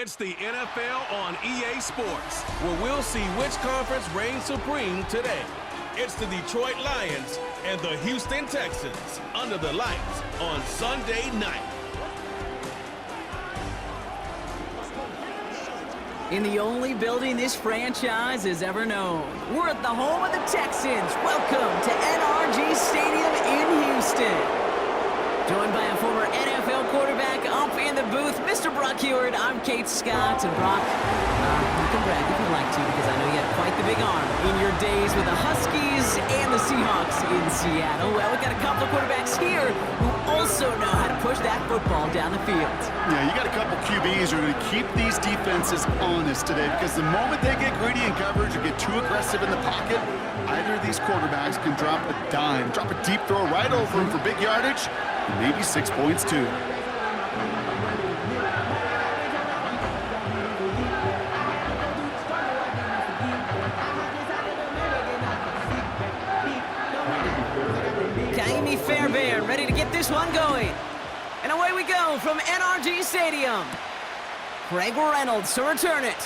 It's the NFL on EA Sports, where we'll see which conference reigns supreme today. It's the Detroit Lions and the Houston Texans under the lights on Sunday night. In the only building this franchise has ever known, we're at the home of the Texans. Welcome to NRG Stadium in Houston. Joined by a former NFL quarterback up in the booth, Mr. Brock Heward. I'm Kate Scott. And Brock, you can brag if you like to, because I know you had quite the big arm in your days with the Huskies and the Seahawks in Seattle. Well, we've got a couple of quarterbacks here who also know how to push that football down the field. Yeah, you got a couple QBs who are going to keep these defenses honest today, because the moment they get greedy in coverage or get too aggressive in the pocket, either of these quarterbacks can drop a dime, drop a deep throw right over them for big yardage, and maybe 6 points too. Kaimi Fairbairn ready to get this one going. And away we go from NRG Stadium. Craig Reynolds to return it.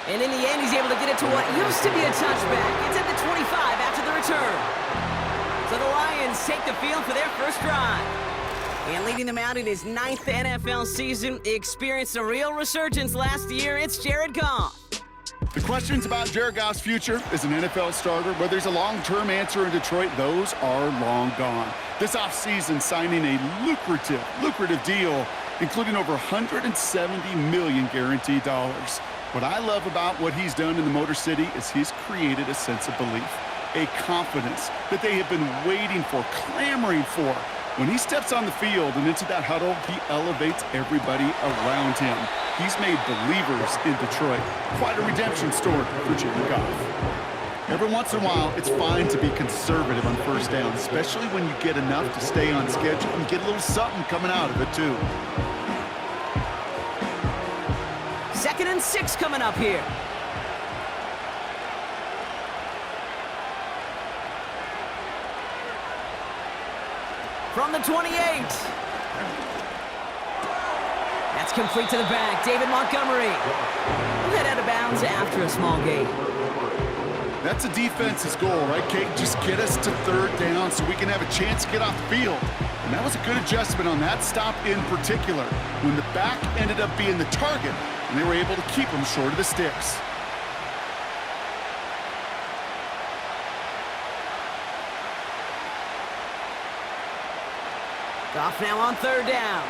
And in the end, he's able to get it to what used to be a touchback. It's at the 25 after the return. So the Lions take the field for their first drive. And leading them out in his 9th NFL season, he experienced a real resurgence last year. It's Jared Goff. The questions about Jared Goff's future as an NFL starter, whether there's a long-term answer in Detroit, those are long gone. This offseason, signing a lucrative deal, including over $170 million guaranteed dollars. What I love about what he's done in the Motor City is he's created a sense of belief, a confidence that they have been waiting for, clamoring for. When he steps on the field and into that huddle, he elevates everybody around him. He's made believers in Detroit. Quite a redemption story for Jared Goff. Every once in a while, it's fine to be conservative on first down, especially when you get enough to stay on schedule and get a little something coming out of it, too. 2nd and 6 coming up here. From the 28. That's complete to the back. David Montgomery. He'll head out of bounds after a small gain. That's a defense's goal, right, Kate? Just get us to 3rd down so we can have a chance to get off the field. And that was a good adjustment on that stop in particular, when the back ended up being the target, and they were able to keep him short of the sticks. Goff now on 3rd down.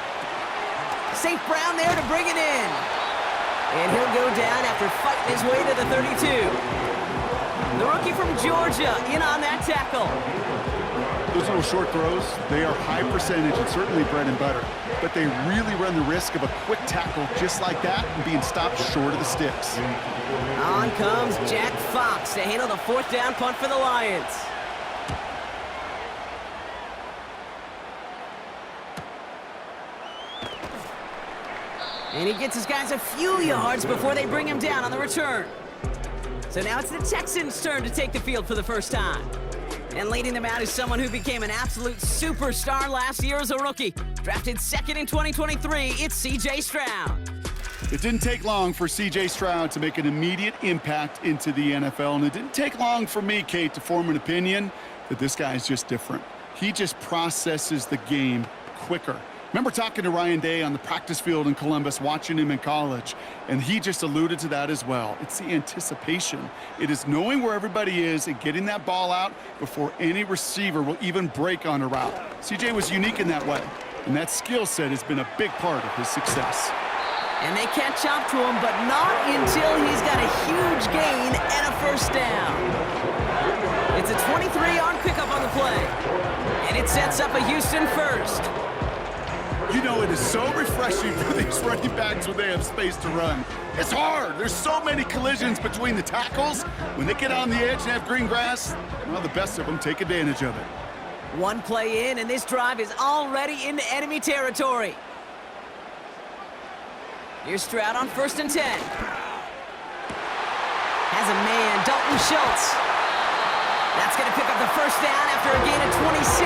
St. Brown there to bring it in. And he'll go down after fighting his way to the 32. The rookie from Georgia in on that tackle. Those little short throws, they are high percentage and certainly bread and butter. But they really run the risk of a quick tackle just like that and being stopped short of the sticks. On comes Jack Fox to handle the 4th down punt for the Lions. And he gets his guys a few yards before they bring him down on the return. So now it's the Texans' turn to take the field for the first time. And leading them out is someone who became an absolute superstar last year as a rookie. Drafted 2nd in 2023, it's C.J. Stroud. It didn't take long for C.J. Stroud to make an immediate impact into the NFL. And it didn't take long for me, Kate, to form an opinion that this guy is just different. He just processes the game quicker. Remember talking to Ryan Day on the practice field in Columbus, watching him in college, and he just alluded to that as well. It's the anticipation. It is knowing where everybody is and getting that ball out before any receiver will even break on a route. CJ was unique in that way, and that skill set has been a big part of his success. And they catch up to him, but not until he's got a huge gain and a 1st down. It's a 23-yard pickup on the play, and it sets up a Houston 1st. You know, it is so refreshing for these running backs when they have space to run. It's hard. There's so many collisions between the tackles. When they get on the edge and have green grass, well, the best of them take advantage of it. One play in, and this drive is already into enemy territory. Here's Stroud on 1st and 10. Has a man, Dalton Schultz. That's going to pick up the 1st down after a gain of 26.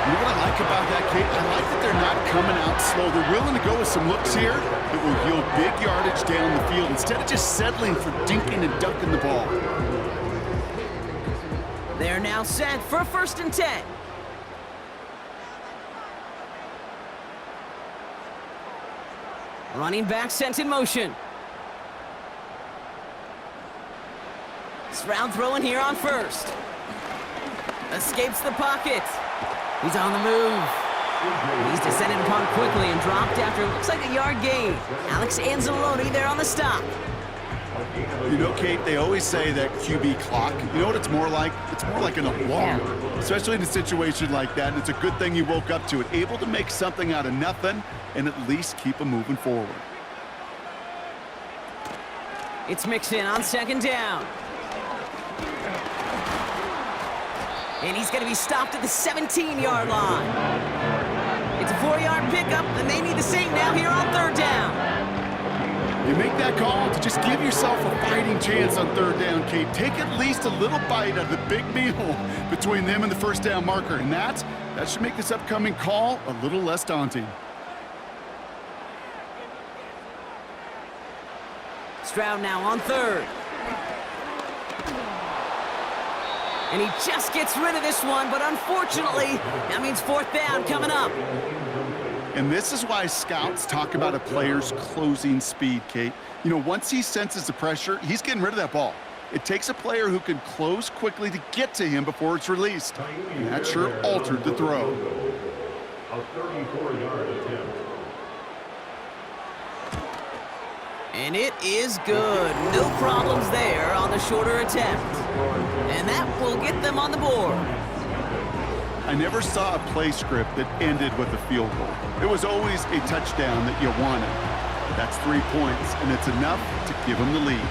You know what I like like about that, Kate? I like that they're not coming out slow. They're willing to go with some looks here that will yield big yardage down the field instead of just settling for dinking and dunking the ball. They're now set for 1st and 10. Running back sent in motion. Stroud throwing here on 1st. Escapes the pocket. He's on the move. He's descended upon quickly and dropped after it looks like a yard gain. Alex Anzalone there on the stop. You know, Kate, they always say that QB clock, you know what it's more like? It's more like an alarm, especially in a situation like that. And it's a good thing you woke up to it, able to make something out of nothing and at least keep them moving forward. It's Mixon on 2nd down. And he's going to be stopped at the 17-yard line. It's a 4-yard pickup, and they need the same now here on 3rd down. You make that call to just give yourself a fighting chance on 3rd down, Kate. Take at least a little bite of the big meal between them and the 1st down marker, and that should make this upcoming call a little less daunting. Stroud now on 3rd. And he just gets rid of this one, but unfortunately, that means 4th down coming up. And this is why scouts talk about a player's closing speed, Kate. You know, once he senses the pressure, he's getting rid of that ball. It takes a player who can close quickly to get to him before it's released. And that sure altered the throw. A 34-yard attempt. And it is good. No problems there on the shorter attempt. And that will get them on the board. I never saw a play script that ended with a field goal. It was always a touchdown that you wanted. That's 3 points, and it's enough to give them the lead.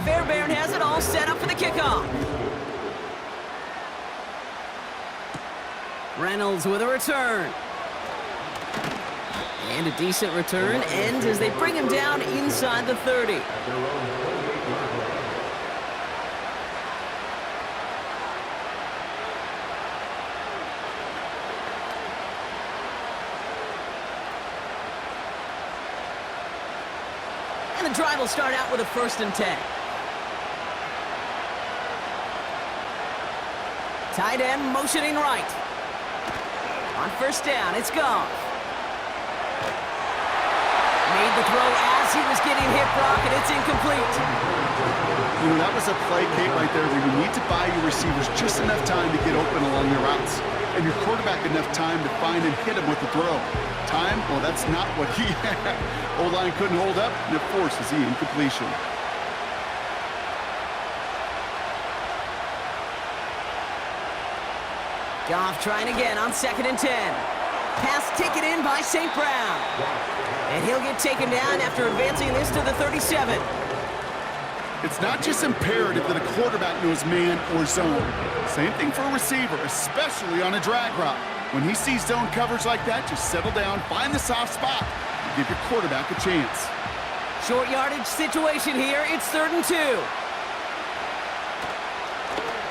Fairbairn has it all set up for the kickoff. Reynolds with a return. And a decent return ends as they bring him down inside the 30. And the drive will start out with a 1st and 10. Tight end motioning right. On 1st down, it's gone. Made the throw as he was getting hit, Brock, and it's incomplete. You know, that was a play, Kate, right there where you need to buy your receivers just enough time to get open along their routes. And your quarterback enough time to find and hit him with the throw. Time? Well, that's not what he had. O-line couldn't hold up, and it forces the incompletion. Goff trying again on 2nd and 10. Pass taken in by St. Brown. And he'll get taken down after advancing this to the 37. It's not just imperative that a quarterback knows man or zone. Same thing for a receiver, especially on a drag route. When he sees zone coverage like that, just settle down, find the soft spot, and give your quarterback a chance. Short yardage situation here. It's 3rd and 2.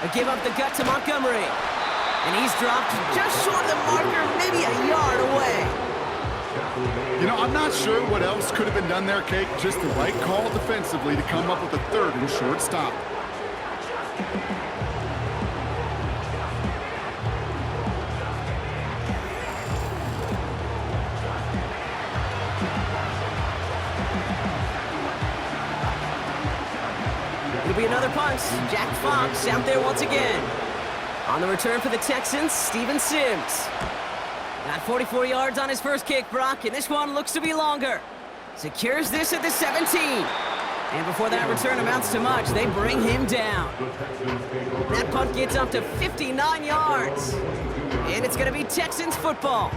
A give up the gut to Montgomery. And he's dropped just short of the marker, maybe a yard away. You know, I'm not sure what else could have been done there, Kate. Just the right call defensively to come up with a 3rd and short stop. It'll be another punt. Jack Fox out there once again. On the return for the Texans, Steven Sims. Got 44 yards on his first kick, Brock, and this one looks to be longer. Secures this at the 17. And before that return amounts to much, they bring him down. That punt gets up to 59 yards. And it's going to be Texans football.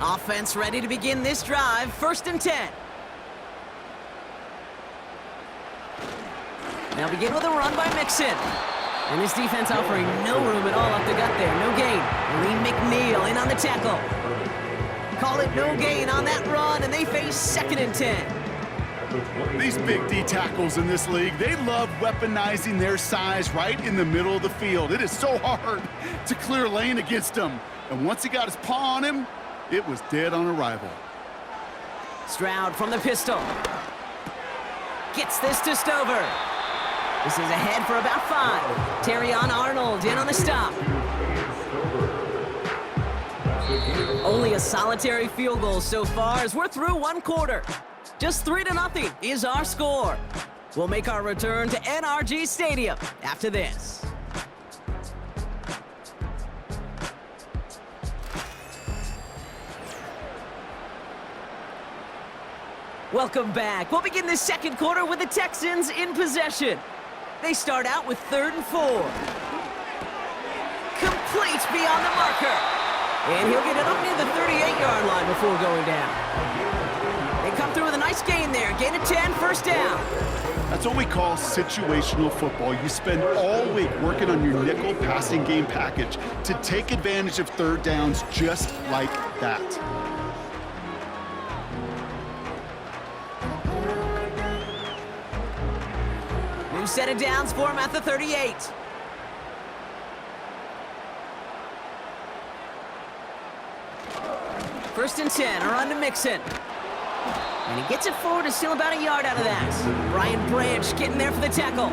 Offense ready to begin this drive. 1st and 10. They'll begin with a run by Mixon. And this defense offering no room at all up the gut there. No gain. Lee McNeil in on the tackle. Call it no gain on that run, and they face 2nd and 10. These big D tackles in this league, they love weaponizing their size right in the middle of the field. It is so hard to clear lane against them. And once he got his paw on him, it was dead on arrival. Stroud from the pistol. Gets this to Stover. This is ahead for about 5. Terrion Arnold in on the stop. Only a solitary field goal so far as we're through 1 quarter. Just 3-0 is our score. We'll make our return to NRG Stadium after this. Welcome back. We'll begin the 2nd quarter with the Texans in possession. They start out with 3rd and 4. Complete beyond the marker. And he'll get it up near the 38-yard line before going down. They come through with a nice gain there. Gain of 10, 1st down. That's what we call situational football. You spend all week working on your nickel passing game package to take advantage of 3rd downs just like that. New set of downs for him at the 38. First and 10, a run to Mixon. And he gets it forward to steal about a yard out of that. Brian Branch getting there for the tackle.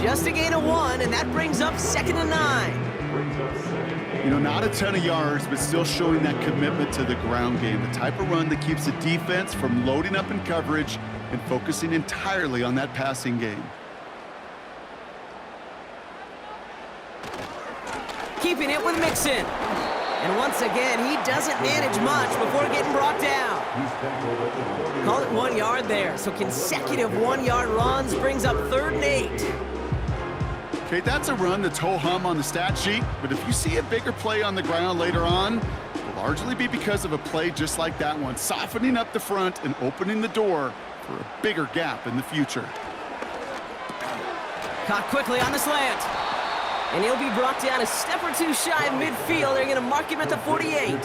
Just a gain of 1, and that brings up 2nd and 9. You know, not a ton of yards, but still showing that commitment to the ground game. The type of run that keeps the defense from loading up in coverage and focusing entirely on that passing game. Keeping it with Mixon. And once again, he doesn't manage much before getting brought down. Call it 1 yard there. So consecutive 1-yard runs brings up 3rd and 8. Okay, that's a run that's ho-hum on the stat sheet, but if you see a bigger play on the ground later on, it'll largely be because of a play just like that one, softening up the front and opening the door for a bigger gap in the future. Caught quickly on the slant. And he'll be brought down a step or 2 shy of midfield. They're going to mark him at the 48.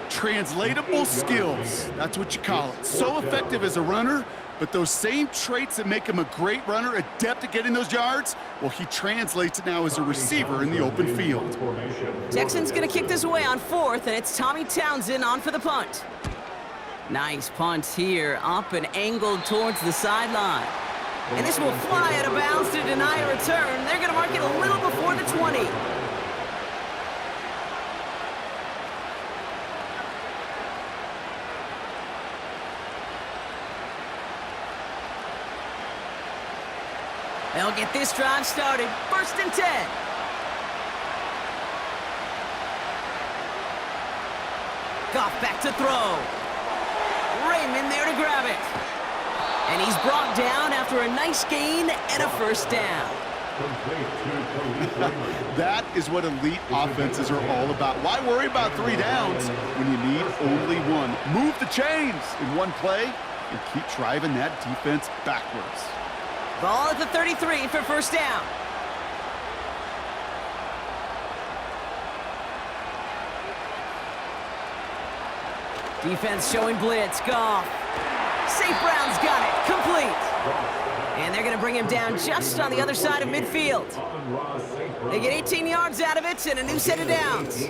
Translatable skills, that's what you call it. So effective as a runner, but those same traits that make him a great runner, adept at getting those yards, well, he translates it now as a receiver in the open field. Texans going to kick this away on 4th, and it's Tommy Townsend on for the punt. Nice punt here, up and angled towards the sideline. And this will fly out of bounds to deny a return. They're going to mark it a little before the 20. They'll get this drive started. 1st and 10. Goff back to throw. Raymond there to grab it. And he's brought down after a nice gain and a 1st down. That is what elite offenses are all about. Why worry about 3 downs when you need only 1? Move the chains in 1 play and keep driving that defense backwards. Ball at the 33 for 1st down. Defense showing blitz. Goff. St. Brown's got it. Complete. And they're going to bring him down just on the other side of midfield. They get 18 yards out of it and a new set of downs.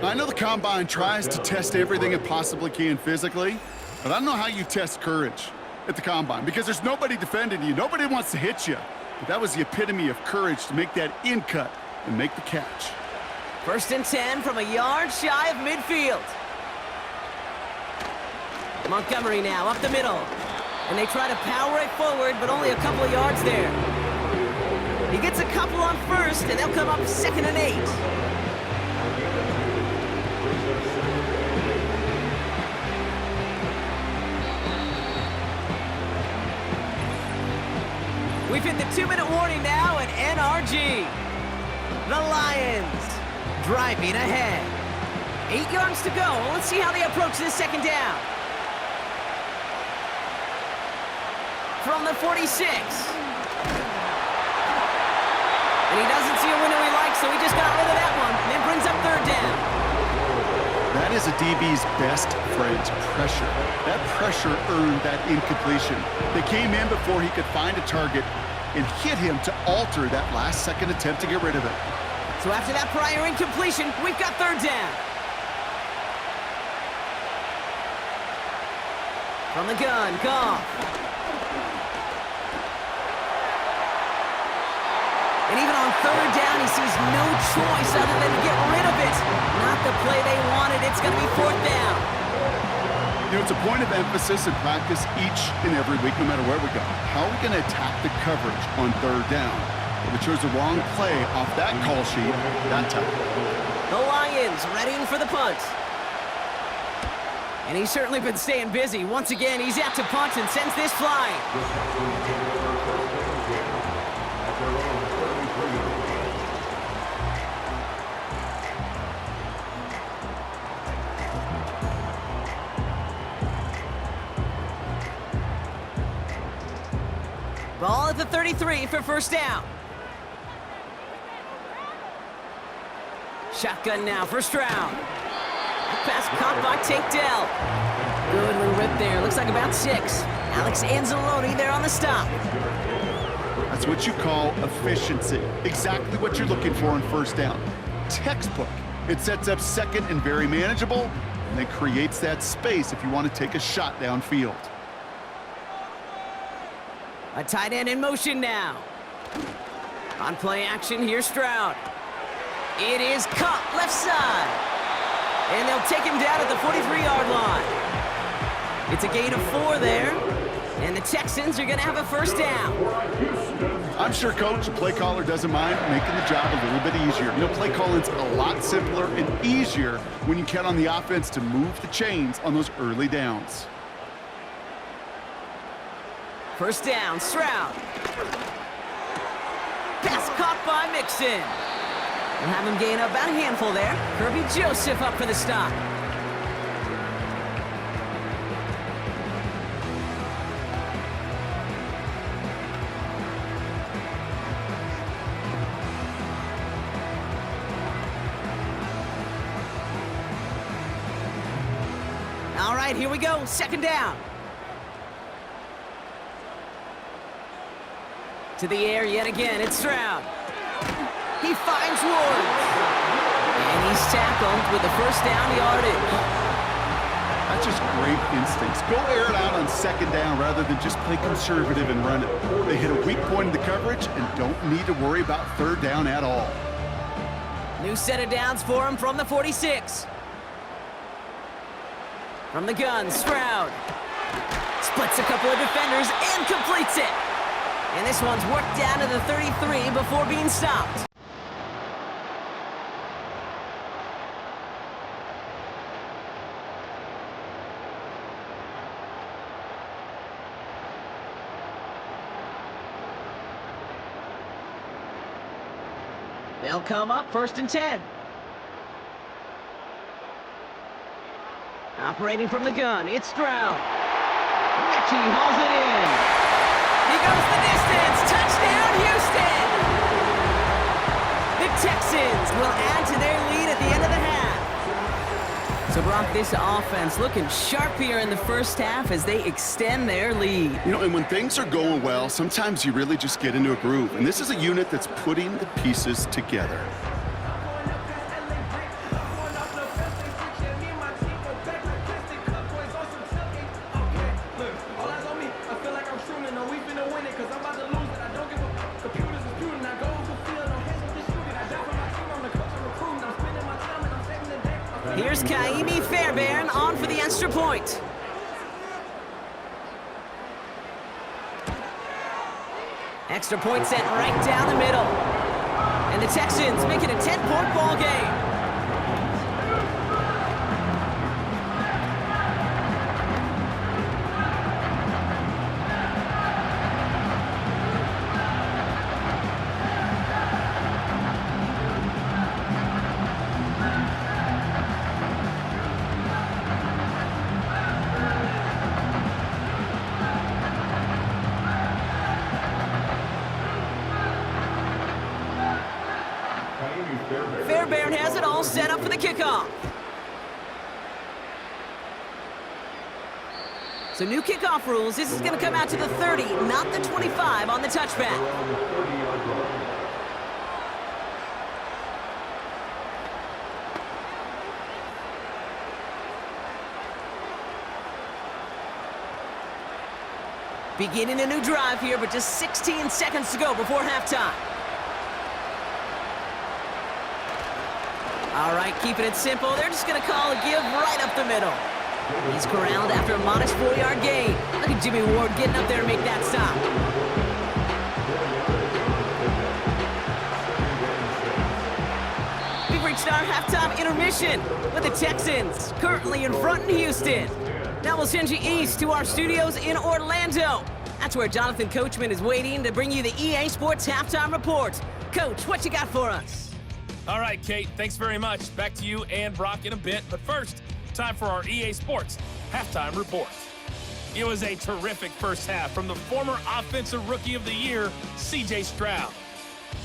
I know the Combine tries to test everything it possibly can physically, but I don't know how you test courage at the Combine because there's nobody defending you. Nobody wants to hit you. But that was the epitome of courage to make that in cut and make the catch. 1st and 10 from a yard shy of midfield. Montgomery now up the middle. And they try to power it forward, but only a couple of yards there. He gets a couple on 1st, and they'll come up 2nd and 8. We've hit the 2-minute warning now at NRG. The Lions driving ahead. 8 yards to go. Let's see how they approach this 2nd down. from the 46. And he doesn't see a window he likes, so he just got rid of that one. And brings up third down. That is a DB's best friend, pressure. That pressure earned that incompletion. They came in before he could find a target and hit him to alter that last-second attempt to get rid of it. So after that prior incompletion, we've got third down. From the gun, Goff. And even on third down, he sees no choice other than to get rid of it. Not the play they wanted. It's going to be fourth down. You know, it's a point of emphasis in practice each and every week, no matter where we go. How are we going to attack the coverage on third down? We chose the wrong play off that call sheet that time. The Lions readying for the punt. And he's certainly been staying busy. Once again, he's out to punt and sends this flying. Ball at the 33 for first down. Shotgun now for Stroud. Pass caught by Tank Dell. Good little rip there. Looks like about 6. Alex Anzalone there on the stop. That's what you call efficiency. Exactly what you're looking for on first down. Textbook. It sets up second and very manageable, and it creates that space if you want to take a shot downfield. A tight end in motion now. On play action, here's Stroud. It is caught left side. And they'll take him down at the 43-yard line. It's a gain of 4 there. And the Texans are going to have a first down. I'm sure, Coach, the play caller doesn't mind making the job a little bit easier. You know, play calling's a lot simpler and easier when you count on the offense to move the chains on those early downs. First down, Stroud. Pass caught by Mixon. We'll have him gain up about a handful there. Kirby Joseph up for the stop. All right, here we go. Second down. To the air yet again. It's Stroud. He finds Ward. And he's tackled with the first down yardage. That's just great instincts. Go air it out on second down rather than just play conservative and run it. They hit a weak point in the coverage and don't need to worry about third down at all. New set of downs for him from the 46. From the gun, Stroud. Splits a couple of defenders and completes it. And this one's worked down to the 33 before being stopped. They'll come up first and 10. Operating from the gun, it's Stroud. Ritchie hauls it in. He goes the distance. Touchdown, Houston! The Texans will add to their lead at the end of the half. So, Brock, this offense looking sharp here in the first half as they extend their lead. You know, and when things are going well, sometimes you really just get into a groove. And this is a unit that's putting the pieces together. Here's Kaimi Fairbairn on for the extra point. Extra point sent right down the middle. And the Texans make it a 10-point ball game. Fairbairn has it all set up for the kickoff. So new kickoff rules. This is going to come out to the 30, not the 25 on the touchback. Beginning a new drive here, but just 16 seconds to go before halftime. All right, keeping it simple. They're just going to call a give right up the middle. He's corralled after a modest 4-yard gain. Look at Jimmy Ward getting up there to make that stop. We've reached our halftime intermission with the Texans currently in front in Houston. Now we'll send you east to our studios in Orlando. That's where Jonathan Coachman is waiting to bring you the EA Sports Halftime Report. Coach, what you got for us? All right, Kate, thanks very much. Back to you and Brock in a bit. But first, time for our EA Sports Halftime Report. It was a terrific first half from the former Offensive Rookie of the Year, C.J. Stroud.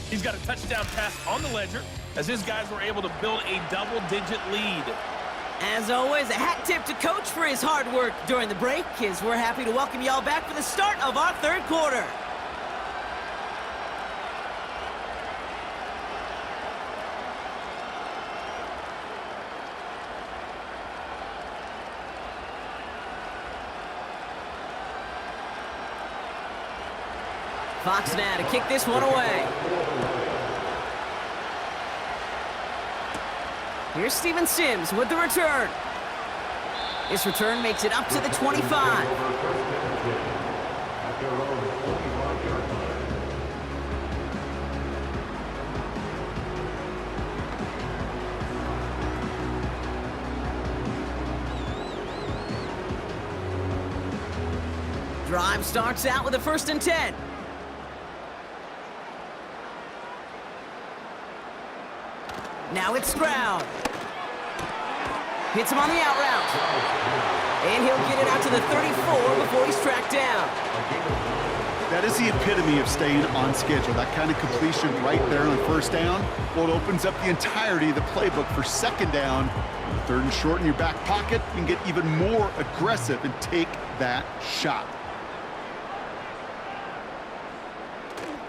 He's got a touchdown pass on the ledger as his guys were able to build a double-digit lead. As always, a hat tip to Coach for his hard work during the break, as we're happy to welcome y'all back for the start of our third quarter. Fox now to kick this one away. Here's Steven Sims with the return. This return makes it up to the 25. Drive starts out with a 1st and 10. Now it's Stroud. Hits him on the out route. And he'll get it out to the 34 before he's tracked down. That is the epitome of staying on schedule. That kind of completion right there on 1st down. Well, it opens up the entirety of the playbook for 2nd down. 3rd and short in your back pocket. You can get even more aggressive and take that shot.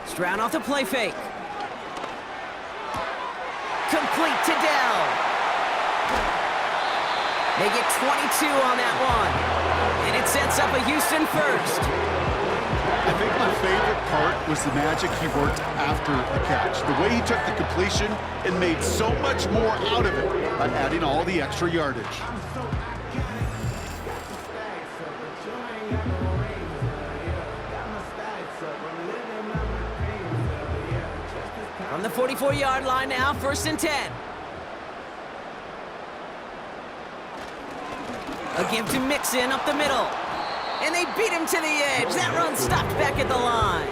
Stroud off the play fake. Complete to Dell. They get 22 on that one. And it sets up a Houston first. I think my favorite part was the magic he worked after the catch. The way he took the completion and made so much more out of it by adding all the extra yardage. From the 44-yard line now, 1st and 10. A give to Mixon up the middle. And they beat him to the edge. That run stopped back at the line.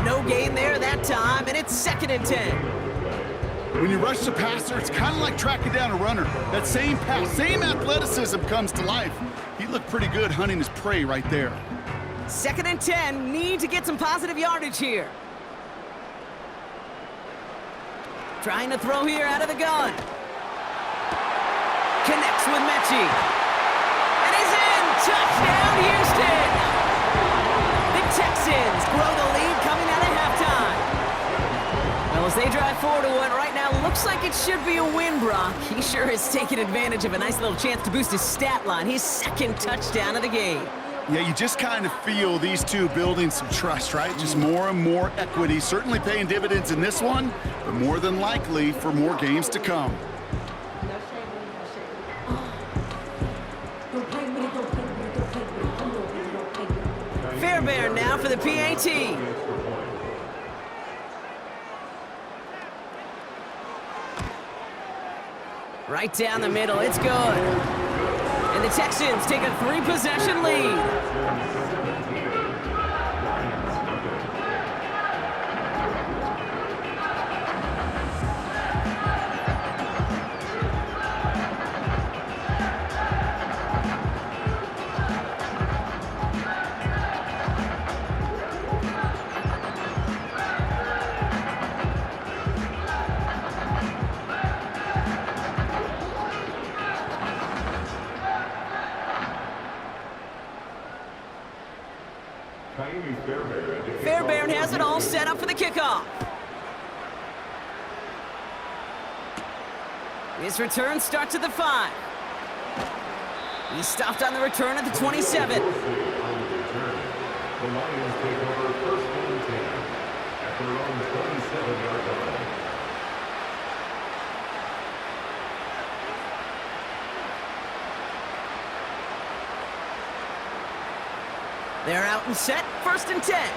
No gain there that time, and it's 2nd and 10. When you rush the passer, it's kind of like tracking down a runner. That same pass, same athleticism comes to life. He looked pretty good hunting his prey right there. 2nd and 10, need to get some positive yardage here. Trying to throw here out of the gun. Connects with Mechie. And he's in! Touchdown, Houston! The Texans grow the lead coming out of halftime. Well, as they drive forward to what right now looks like it should be a win, Brock. He sure has taken advantage of a nice little chance to boost his stat line. His 2nd touchdown of the game. Yeah, you just kind of feel these two building some trust, right? Just more and more equity, certainly paying dividends in this one, but more than likely for more games to come. Fairbairn now for the PAT. Right down the middle, it's good. And the Texans take a 3-possession lead. Fairbairn has it all set up for the kickoff. His return starts at the 5. He's stopped on the return at the 27. The Lions take over first and 10 at their own 27-yard line. They're out and set, first and 10.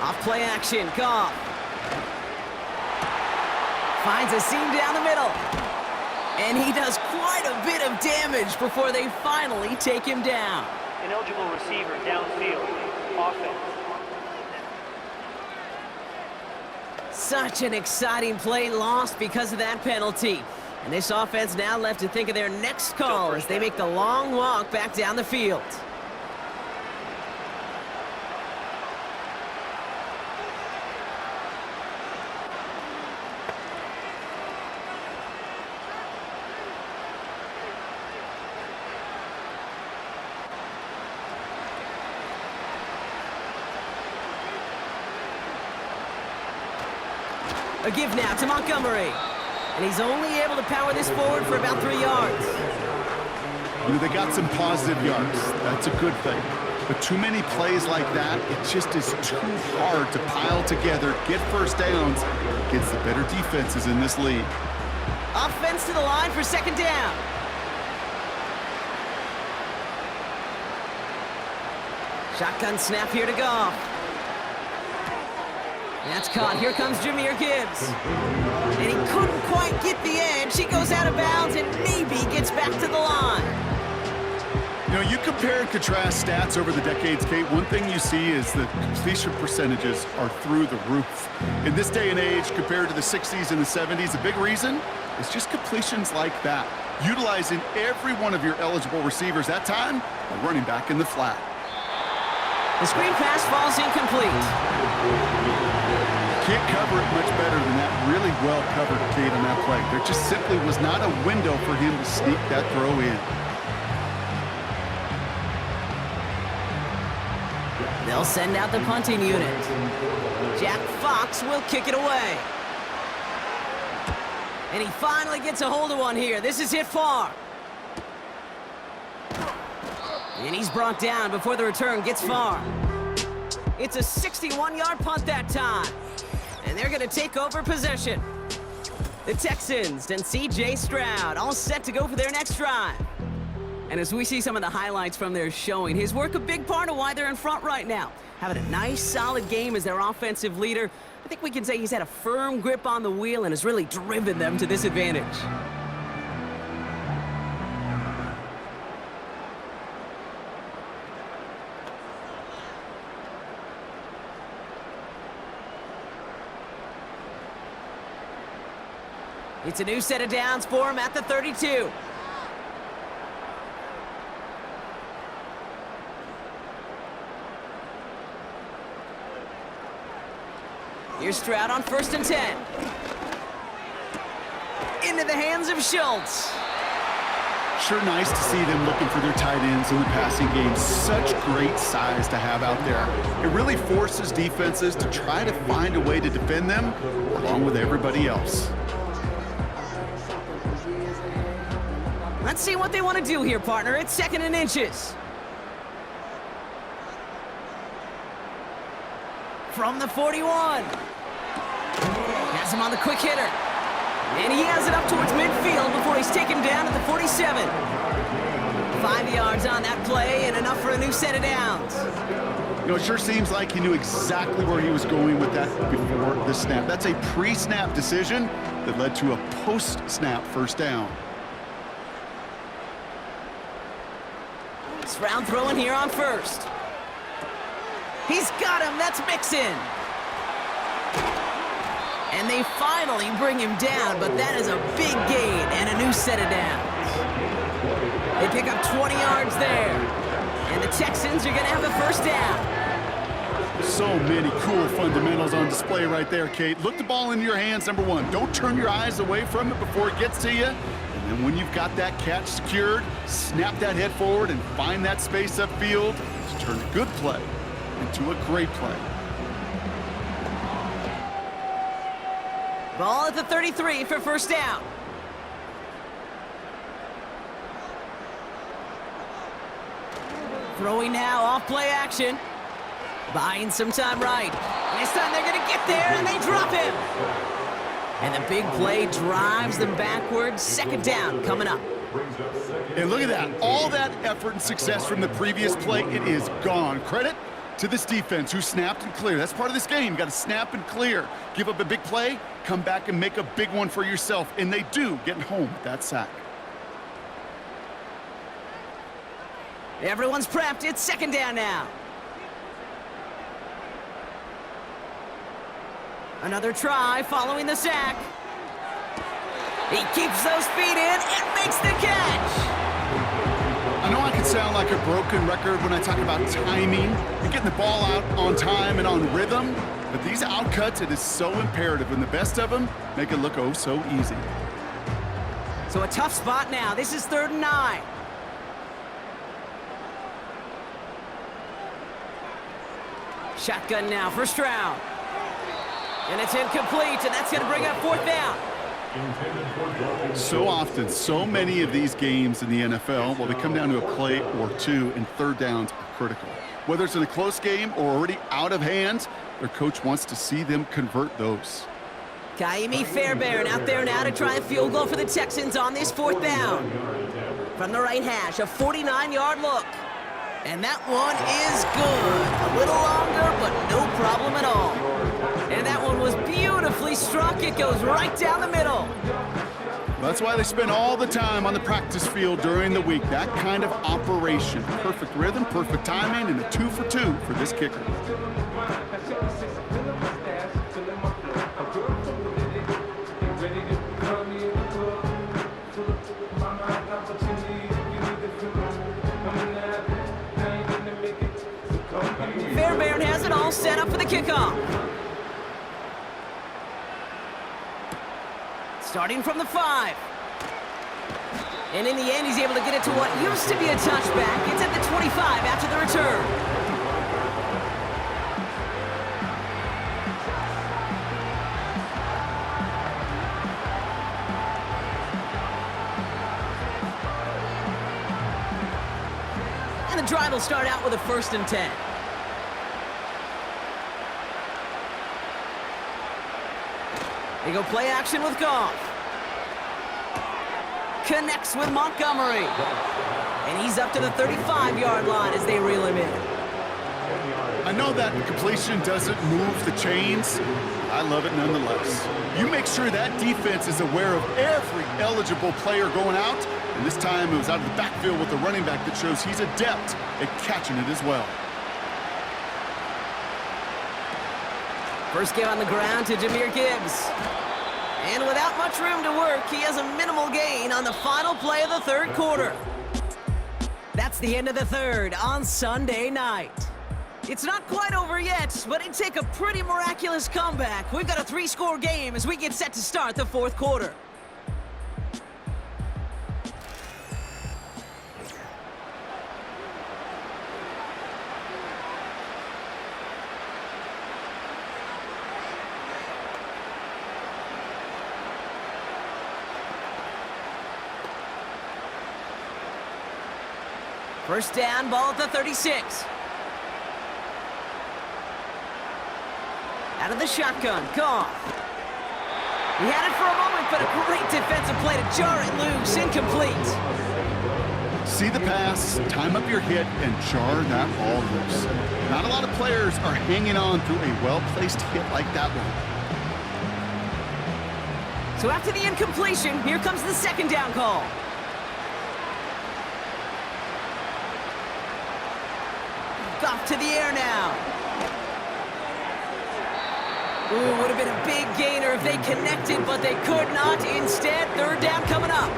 Off play action, Goff. Finds a seam down the middle. And he does quite a bit of damage before they finally take him down. An eligible receiver downfield. Offense. Such an exciting play lost because of that penalty. And this offense now left to think of their next call as they make the long walk back down the field. A give now to Montgomery. And he's only able to power this forward for about 3 yards. You know, they got some positive yards. That's a good thing. But too many plays like that, it just is too hard to pile together, get first downs against the better defenses in this league. Offense to the line for second down. Shotgun snap here to Goff. That's caught. Here comes Jahmyr Gibbs. And he couldn't quite get the edge. He goes out of bounds and maybe gets back to the line. You know, you compare and contrast stats over the decades, Kate. One thing you see is that completion percentages are through the roof. In this day and age, compared to the 60s and the 70s, the big reason is just completions like that. Utilizing every one of your eligible receivers that time, a running back in the flat. The screen pass falls incomplete. Can't cover it much better than that. Really well covered, Kate, on that play. There just simply was not a window for him to sneak that throw in. They'll send out the punting unit. Jack Fox will kick it away. And he finally gets a hold of one here. This is hit far. And he's brought down before the return gets far. It's a 61-yard punt that time. And they're going to take over possession. The Texans and C.J. Stroud all set to go for their next drive. And as we see some of the highlights from their showing, his work a big part of why they're in front right now. Having a nice, solid game as their offensive leader. I think we can say he's had a firm grip on the wheel and has really driven them to this advantage. It's a new set of downs for him at the 32. Here's Stroud on first and 10. Into the hands of Schultz. Sure nice to see them looking for their tight ends in the passing game. Such great size to have out there. It really forces defenses to try to find a way to defend them along with everybody else. Let's see what they want to do here, partner. It's second and inches. From the 41. Has him on the quick hitter. And he has it up towards midfield before he's taken down at the 47. 5 yards on that play and enough for a new set of downs. You know, it sure seems like he knew exactly where he was going with that before the snap. That's a pre-snap decision that led to a post-snap first down. Stroud throwing here on first. He's got him. That's Mixon. And they finally bring him down, but that is a big gain and a new set of downs. They pick up 20 yards there. And the Texans are going to have the first down. So many cool fundamentals on display right there, Kate. Look the ball into your hands, number one. Don't turn your eyes away from it before it gets to you. And when you've got that catch secured, snap that head forward and find that space upfield to turn a good play into a great play. Ball at the 33 for first down. Throwing now, off play action. Buying some time right. This time they're going to get there, and they drop him. And the big play drives them backwards. Second down coming up. And look at that. All that effort and success from the previous play, it is gone. Credit to this defense who snapped and cleared. That's part of this game. You got to snap and clear. Give up a big play, come back and make a big one for yourself. And they do, getting home with that sack. Everyone's prepped. It's second down now. Another try following the sack. He keeps those feet in and makes the catch. I know I can sound like a broken record when I talk about timing and getting the ball out on time and on rhythm, but these outcuts, it is so imperative, and the best of them make it look oh so easy. So a tough spot now. This is 3rd and 9. Shotgun now for Stroud. And it's incomplete, and that's going to bring up 4th down. So often, so many of these games in the NFL, well, they come down to a play or two, and 3rd downs are critical. Whether it's in a close game or already out of hand, their coach wants to see them convert those. Kaimi Fairbairn out there now to try a field goal for the Texans on this 4th down. From the right hash, a 49-yard look. And that one is good. A little longer, but no problem at all. And that one was beautifully struck. It goes right down the middle. That's why they spend all the time on the practice field during the week. That kind of operation. Perfect rhythm, perfect timing, and a 2 for 2 for this kicker. Fairbairn has it all set up for the kickoff. Starting from the 5. And in the end, he's able to get it to what used to be a touchback. It's at the 25 after the return. And the drive will start out with a 1st and 10. They go play action with Goff. Connects with Montgomery. And he's up to the 35-yard line as they reel him in. I know that completion doesn't move the chains. I love it nonetheless. You make sure that defense is aware of every eligible player going out. And this time it was out of the backfield with the running back that shows he's adept at catching it as well. First give on the ground to Jahmyr Gibbs. And without much room to work, he has a minimal gain on the final play of the 3rd quarter. That's the end of the 3rd on Sunday night. It's not quite over yet, but it'd take a pretty miraculous comeback. We've got a 3-score game as we get set to start the 4th quarter. First down, ball at the 36. Out of the shotgun, Goff. He had it for a moment, but a great defensive play to jar it loose, incomplete. See the pass, time up your hit, and jar that ball loose. Not a lot of players are hanging on through a well-placed hit like that one. So after the incompletion, here comes the 2nd down call. Goff to the air now. Ooh, would have been a big gainer if they connected, but they could not. Instead, 3rd down coming up.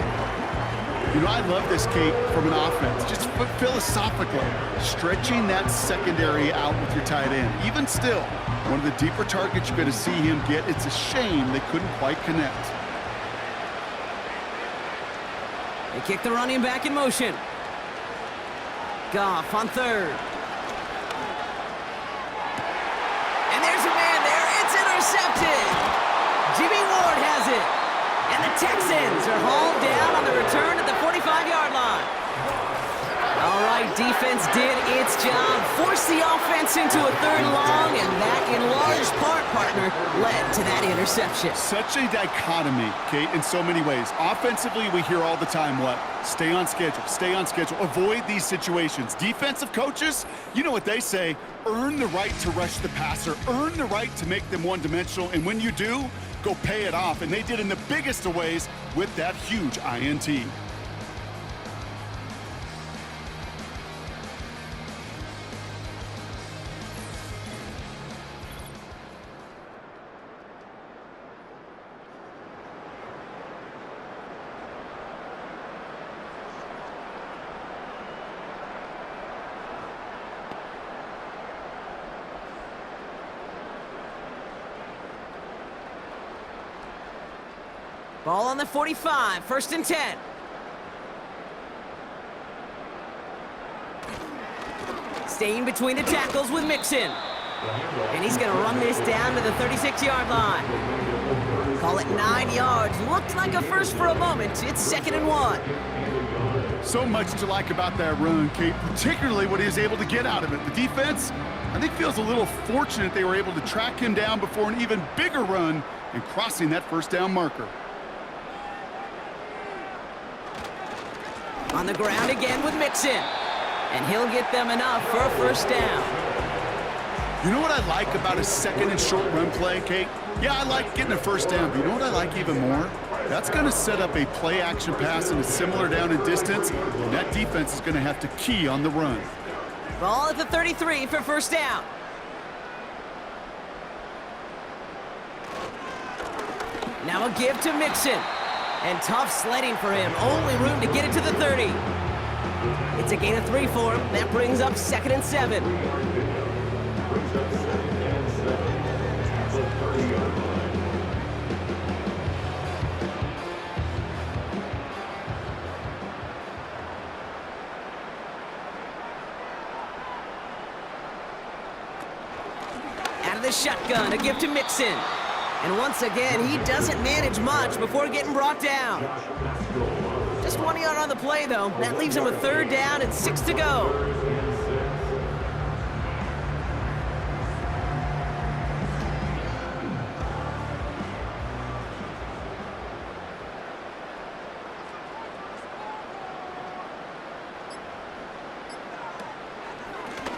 You know, I love this, Kate, from an offense. Just philosophically, stretching that secondary out with your tight end. Even still, one of the deeper targets you're going to see him get. It's a shame they couldn't quite connect. They kick the running back in motion. Goff on third. And there's a man there. It's intercepted. Jimmy Ward has it. And the Texans are hauled down on the return at the 45-yard line. All right, defense did its job. Forced the offense into a third and long, and that, in large part, partner, led to that interception. Such a dichotomy, Kate, in so many ways. Offensively, we hear all the time what? Stay on schedule, avoid these situations. Defensive coaches, you know what they say, earn the right to rush the passer, earn the right to make them one-dimensional, and when you do, go pay it off. And they did in the biggest of ways with that huge INT. Ball on the 45, 1st and 10. Staying between the tackles with Mixon. And he's going to run this down to the 36-yard line. Call it 9 yards. Looked like a first for a moment. It's 2nd and 1. So much to like about that run, Kate, particularly what he was able to get out of it. The defense, I think, feels a little fortunate they were able to track him down before an even bigger run and crossing that first down marker. On the ground again with Mixon. And he'll get them enough for a first down. You know what I like about a 2nd and short run play, Kate? Yeah, I like getting a first down, but you know what I like even more? That's going to set up a play-action pass in a similar down and distance, and that defense is going to have to key on the run. Ball at the 33 for first down. Now a give to Mixon. And tough sledding for him. Only room to get it to the 30. It's a gain of 3 for him. That brings up 2nd and 7. Out of the shotgun, a give to Mixon. And once again, he doesn't manage much before getting brought down. Just 1 yard on the play, though. That leaves him with 3rd down and 6 to go.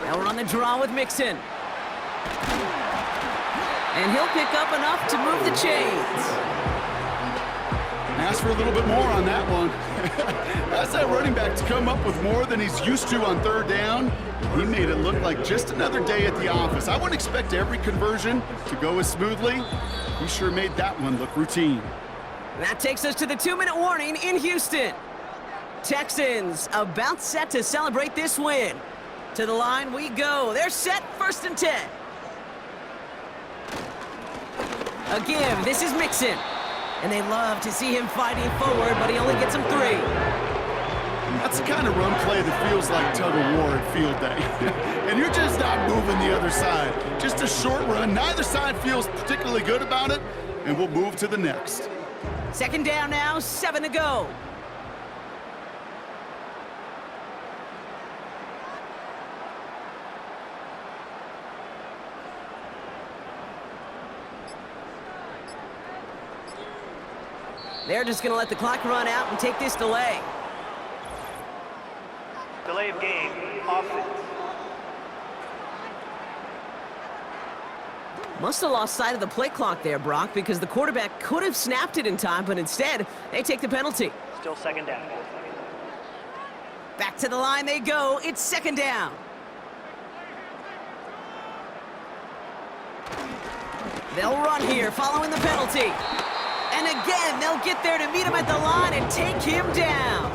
Now we're on the draw with Mixon. And he'll pick up enough to move the chains. Ask for a little bit more on that one. That's that running back to come up with more than he's used to on 3rd down. He made it look like just another day at the office. I wouldn't expect every conversion to go as smoothly. He sure made that one look routine. That takes us to the 2-minute warning in Houston. Texans about set to celebrate this win. To the line we go. They're set, 1st and 10. A give, this is Mixon. And they love to see him fighting forward, but he only gets him 3. That's the kind of run play that feels like tug-of-war at field day. And you're just not moving the other side. Just a short run. Neither side feels particularly good about it, and we'll move to the next. 2nd down now, 7 to go. They're just going to let the clock run out and take this delay. Delay of game, offense. Must have lost sight of the play clock there, Brock, because the quarterback could have snapped it in time, but instead, they take the penalty. Still 2nd down. Back to the line they go. It's 2nd down. They'll run here following the penalty. And again, they'll get there to meet him at the line and take him down.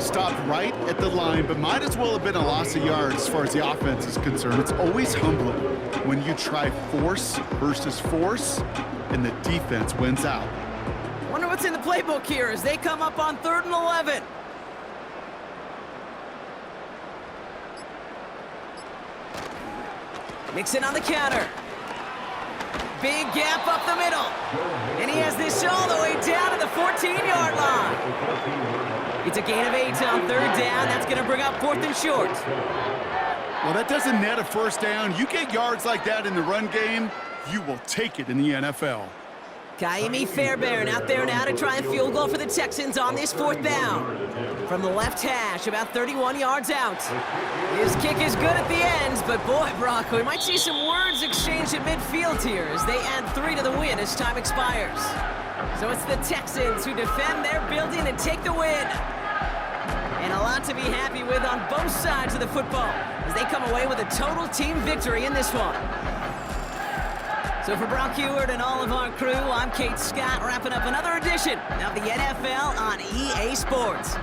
Stopped right at the line, but might as well have been a loss of yards as far as the offense is concerned. It's always humbling when you try force versus force, and the defense wins out. Wonder what what's in the playbook here as they come up on 3rd and 11. Mixon on the counter. Big gap up the middle. And he has this all the way down to the 14-yard line. It's a gain of 8 on 3rd down. That's going to bring up 4th and short. Well, that doesn't net a first down. You get yards like that in the run game, you will take it in the NFL. Kaimi Fairbairn out there now to try a field goal for the Texans on this 4th down. From the left hash, about 31 yards out. His kick is good at the ends, but boy, Brock, we might see some words exchanged at midfield here as they add 3 to the win as time expires. So it's the Texans who defend their building and take the win. And a lot to be happy with on both sides of the football as they come away with a total team victory in this one. So for Brock Heward and all of our crew, I'm Kate Scott, wrapping up another edition of the NFL on EA Sports.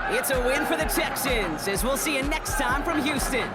It's a win for the Texans, as we'll see you next time from Houston.